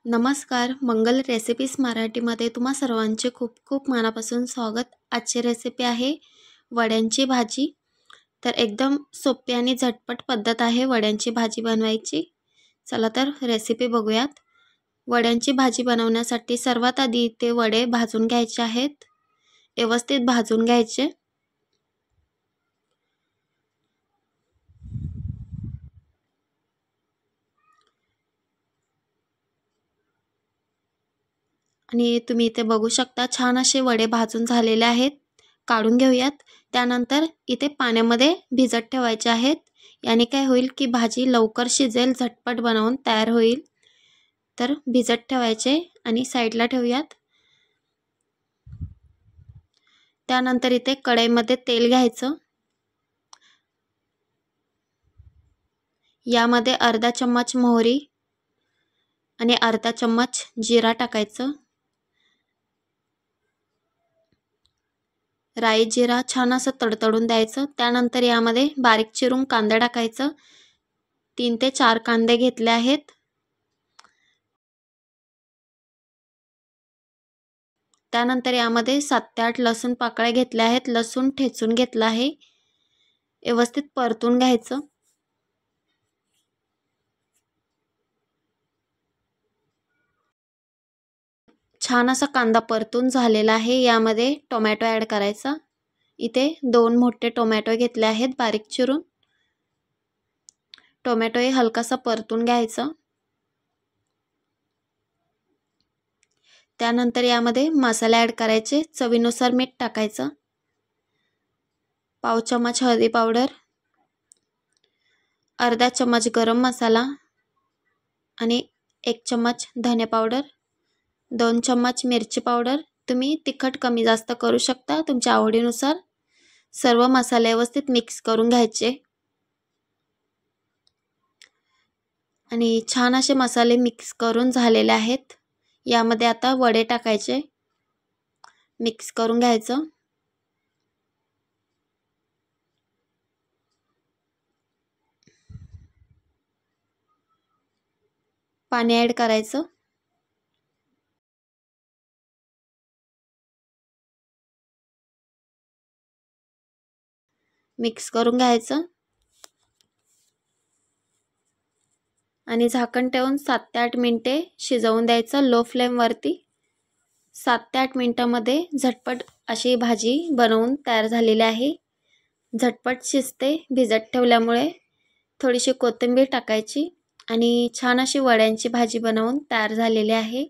नमस्कार, मंगल रेसिपीज मराठीमध्ये तुम्हा सर्वांचे खूप खूप मनापासून स्वागत। आजची रेसिपी आहे वड्यांची भाजी। तर एकदम सोपी आणि झटपट पद्धत आहे वड्यांची भाजी बनवायची। चला तर रेसिपी बघूयात। वड्यांची भाजी बनवण्यासाठी सर्वात आधी ते वडे भाजून घ्यायचे आहेत, व्यवस्थित भाजून घ्यायचे। आणि तुम्ही इथे बघू शकता छान असे वडे भाजून झालेले आहेत। काढून घेऊयात। त्यानंतर इथे पाण्यामध्ये भिजत ठेवायचे आहेत। याने काय होईल की भाजी लवकर शिजेल, झटपट बनवून तयार होईल। तर भिजत ठेवायचे आणि साईडला ठेवूयात। त्यानंतर इथे कढईमध्ये तेल घ्यायचं। यामध्ये अर्धा चम्मच मोहरी आणि अर्धा चम्मच जिरा टाकायचं। राई जिरा छान असं तडतडून द्यायचं। त्यानंतर यामध्ये बारीक चिरून कांदा टाकायचं। 3 ते 4 कांदे घेतले आहेत। त्यानंतर यामध्ये 7 ते 8 लसूण पाकळ्या घेतल्या आहेत। लसूण ठेचून घेतला आहे। व्यवस्थित परतून घ्यायचं। छान असा कांदा परतून झालेला आहे। यामध्ये टोमॅटो ॲड करायचा। इथे 2 मोठे टोमॅटो घेतले आहेत बारीक चिरून। टोमॅटो हे हलकासा परतून घ्यायचं। त्यानंतर यामध्ये मसाले ॲड करायचे। चवीनुसार मीठ टाकायचं। पाव चम्मच हळदी पावडर, अर्धा चम्मच गरम मसाला आणि 1 चम्मच धने पावडर, 2 चम्मच मिरची पावडर। तुम्ही तिखट कमी जास्त करू शकता तुमच्या आवडीनुसार। सर्व मसाले व्यवस्थित मिक्स करून घ्यायचे आणि छान असे मसाले मिक्स करून झालेले आहेत। यामध्ये आता वडे टाकायचे, मिक्स करून घ्यायचं। पाणी ॲड करायचं। मिक्स करून घ्यायचं आणि झाकण ठेवून 7 ते 8 मिनिटे शिजवून द्यायचं लो फ्लेम वरती। 7 ते 8 मिनिटांमध्ये झटपट अशी भाजी बनवून तयार झालेली आहे। झटपट शिजते भिजत ठेवल्यामुळे। थोडीशी कोथिंबीर टाकायची आणि छान अशी वड्यांची भाजी बनवून तयार झालेली आहे।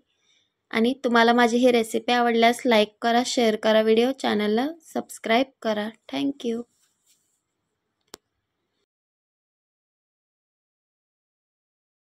आणि तुम्हाला माझी ही रेसिपी आवडल्यास लाईक करा, शेअर करा, व्हिडिओ चॅनलला सबस्क्राईब करा। Thank you.